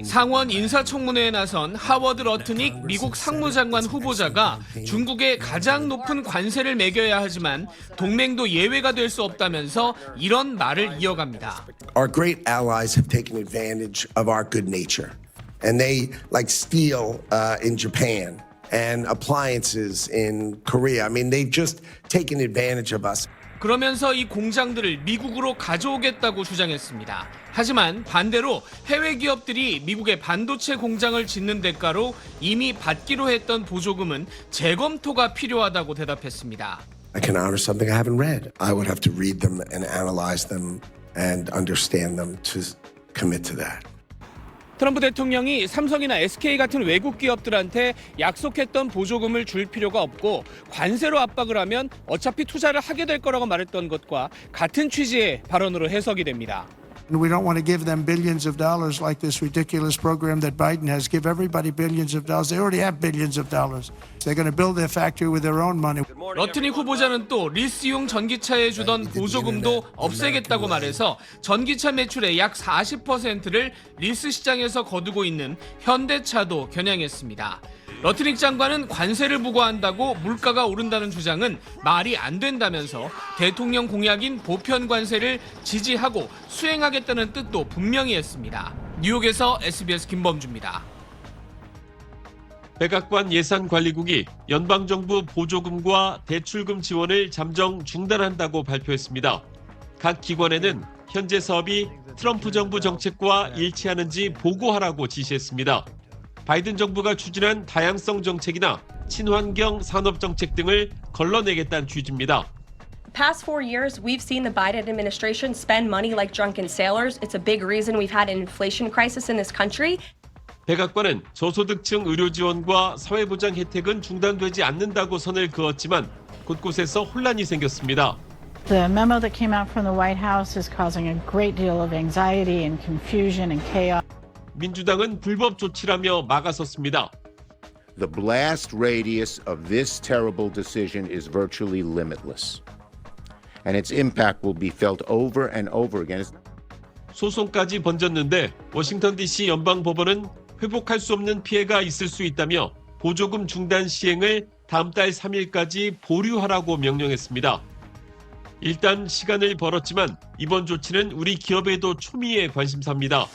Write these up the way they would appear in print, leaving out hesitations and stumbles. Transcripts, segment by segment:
상원 인사청문회에 나선 하워드 러트닉 미국 상무장관 후보자가 중국에 가장 높은 관세를 매겨야 하지만 동맹도 예외가 될 수 없다면서 이런 말을 이어갑니다. Our great allies have taken advantage of our good nature, and they like steel in Japan and appliances in Korea. I mean, they've just taken advantage of us. 그러면서 이 공장들을 미국으로 가져오겠다고 주장했습니다. 하지만 반대로 해외 기업들이 미국의 반도체 공장을 짓는 대가로 이미 받기로 했던 보조금은 재검토가 필요하다고 대답했습니다. I can honor something I haven't read. I would have to read them and analyze them and understand them to commit to that. 트럼프 대통령이 삼성이나 SK 같은 외국 기업들한테 약속했던 보조금을 줄 필요가 없고 관세로 압박을 하면 어차피 투자를 하게 될 거라고 말했던 것과 같은 취지의 발언으로 해석이 됩니다. We don't want to give them billions of dollars like this ridiculous program that Biden has. Give everybody billions of dollars. They already have billions of dollars. They're going to build their factory with their own money. 러트닉 후보자는 또 리스용 전기차에 주던 보조금도 없애겠다고 말해서 전기차 매출의 약 40%를 리스 시장에서 거두고 있는 현대차도 겨냥했습니다. 러트닉 장관은 관세를 부과한다고 물가가 오른다는 주장은 말이 안 된다면서 대통령 공약인 보편 관세를 지지하고 수행하겠다는 뜻도 분명히 했습니다. 뉴욕에서 SBS 김범주입니다. 백악관 예산관리국이 연방정부 보조금과 대출금 지원을 잠정 중단한다고 발표했습니다. 각 기관에는 현재 사업이 트럼프 정부 정책과 일치하는지 보고하라고 지시했습니다. 바이든 정부가 추진한 다양성 정책이나 친환경 산업 정책 등을 걸러내겠다는 취지입니다. Past 4 years, we've seen the Biden administration spend money like drunken sailors. It's a big reason we've had an inflation crisis in this country. 백악관은 저소득층 의료 지원과 사회보장 혜택은 중단되지 않는다고 선을 그었지만 곳곳에서 혼란이 생겼습니다. The memo that came out from the White House is causing a great deal of anxiety and confusion and chaos. 민주당은 불법 조치라며 막아섰습니다. The blast radius of this terrible decision is virtually limitless, and its impact will be felt over and over again. 소송까지 번졌는데 워싱턴 DC 연방법원은 회복할 수 없는 피해가 있을 수 있다며 보조금 중단 시행을 다음 달 3일까지 보류하라고 명령했습니다. 일단 시간을 벌었지만 이번 조치는 우리 기업에도 초미의 관심사입니다.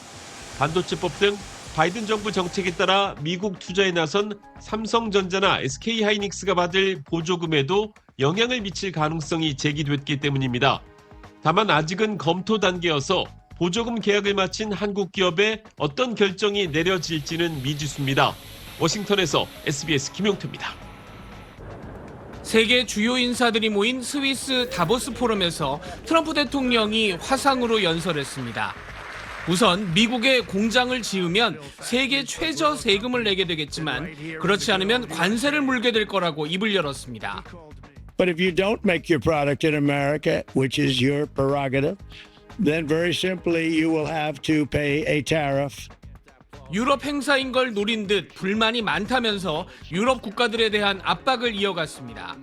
반도체법 등 바이든 정부 정책에 따라 미국 투자에 나선 삼성전자나 SK하이닉스가 받을 보조금에도 영향을 미칠 가능성이 제기됐기 때문입니다. 다만 아직은 검토 단계여서 보조금 계약을 마친 한국 기업에 어떤 결정이 내려질지는 미지수입니다. 워싱턴에서 SBS 김용태입니다. 세계 주요 인사들이 모인 스위스 다보스 포럼에서 트럼프 대통령이 화상으로 연설했습니다. 우선 미국에 공장을 지으면 세계 최저 세금을 내게 되겠지만 그렇지 않으면 관세를 물게 될 거라고 입을 열었습니다. But if you don't make your product in America, which is your prerogative, then very simply you will have to pay a tariff. 유럽 행사인 걸 노린 듯 불만이 많다면서 유럽 국가들에 대한 압박을 이어갔습니다.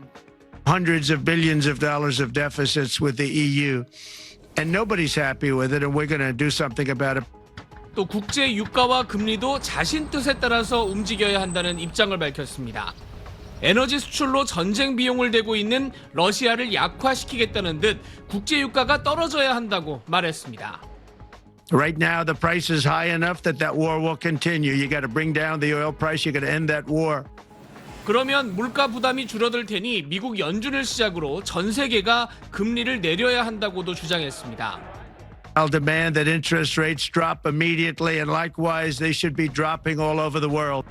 Hundreds of billions of dollars of deficits with the EU. And nobody's happy with it, and we're going to do something about it. 또 국제 유가와 금리도 자신 뜻에 따라서 움직여야 한다는 입장을 밝혔습니다. 에너지 수출로 전쟁 비용을 대고 있는 러시아를 약화시키겠다는 듯 국제 유가가 떨어져야 한다고 말했습니다. Right now, the price is high enough that war will continue. You got to bring down the oil price. You got to end that war. 그러면 물가 부담이 줄어들 테니 미국 연준을 시작으로 전 세계가 금리를 내려야 한다고도 주장했습니다. I'll demand that interest rates drop immediately, and likewise, they should be dropping all over the world.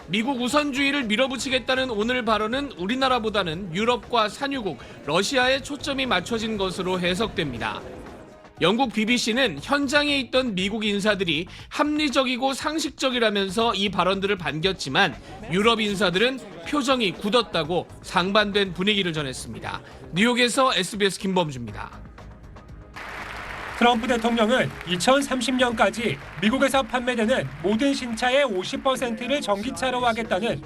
미국 우선주의를 밀어붙이겠다는 오늘 발언은 우리나라보다는 유럽과 산유국, 러시아에 초점이 맞춰진 것으로 해석됩니다. 영국 BBC는 현장에 있던 미국 인사들이 합리적이고 상식적이라면서 이 발언들을 반겼지만 유럽 인사들은 표정이 굳었다고 상반된 분위기를 전했습니다. 뉴욕에서 SBS 김범주입니다. 트럼프 대통령은 2030년까지 미국에서 판매되는 모든 신차의 50%를 전기차로 하겠다는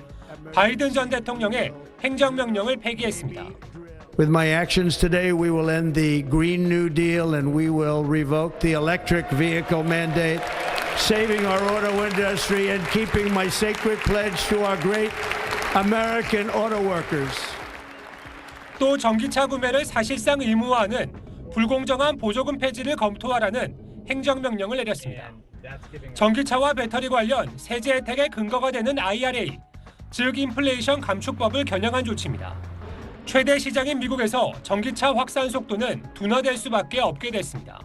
바이든 전 대통령의 행정명령을 폐기했습니다. With my actions today, we will end the Green New Deal and we will revoke the electric vehicle mandate. saving our auto industry and keeping my sacred pledge to our great American auto workers. 또 전기차 구매를 사실상 의무화하는 불공정한 보조금 폐지를 검토하라는 행정명령을 내렸습니다. 전기차와 배터리 관련 세제 혜택의 근거가 되는 IRA, 즉 인플레이션 감축법을 겨냥한 조치입니다. 최대 시장인 미국에서 전기차 확산 속도는 둔화될 수밖에 없게 됐습니다.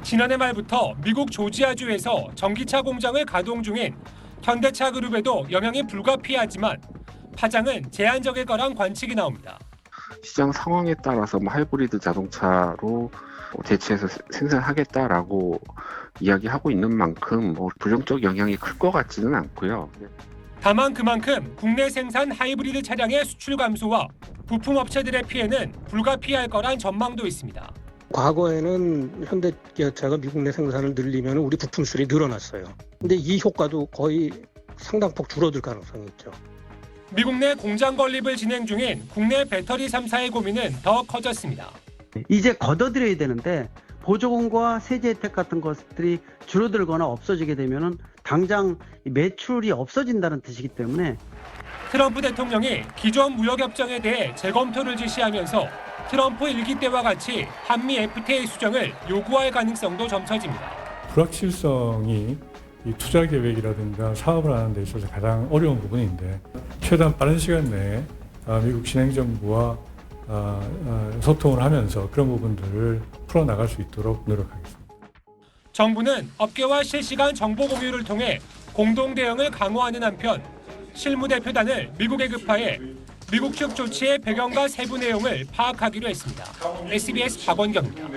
지난해 말부터 미국 조지아주에서 전기차 공장을 가동 중인 현대차 그룹에도 영향이 불가피하지만 파장은 제한적일 거란 관측이 나옵니다. 시장 상황에 따라서 하이브리드 자동차로 대체해서 생산하겠다라고 이야기하고 있는 만큼 부정적 영향이 클 것 같지는 않고요. 다만 그만큼 국내 생산 하이브리드 차량의 수출 감소와 부품 업체들의 피해는 불가피할 거란 전망도 있습니다. 과거에는 현대기아차가 미국 내 생산을 늘리면 우리 부품 수출이 늘어났어요. 근데 이 효과도 거의 상당폭 줄어들 가능성이 있죠. 미국 내 공장 건립을 진행 중인 국내 배터리 3사의 고민은 더 커졌습니다. 이제 걷어들여야 되는데 보조금과 세제 혜택 같은 것들이 줄어들거나 없어지게 되면은 당장 매출이 없어진다는 뜻이기 때문에 트럼프 대통령이 기존 무역협정에 대해 재검토를 지시하면서 트럼프 1기 때와 같이 한미 FTA 수정을 요구할 가능성도 점쳐집니다. 불확실성이 이 투자 계획이라든가 사업을 하는 데 있어서 가장 어려운 부분인데 최대한 빠른 시간 내에 미국 신행정부와 소통을 하면서 그런 부분들을 풀어나갈 수 있도록 노력하겠습니다. 정부는 업계와 실시간 정보 공유를 통해 공동 대응을 강화하는 한편 실무대표단을 미국에 급파해 미국 측 조치의 배경과 세부 내용을 파악하기로 했습니다. SBS 박원경입니다.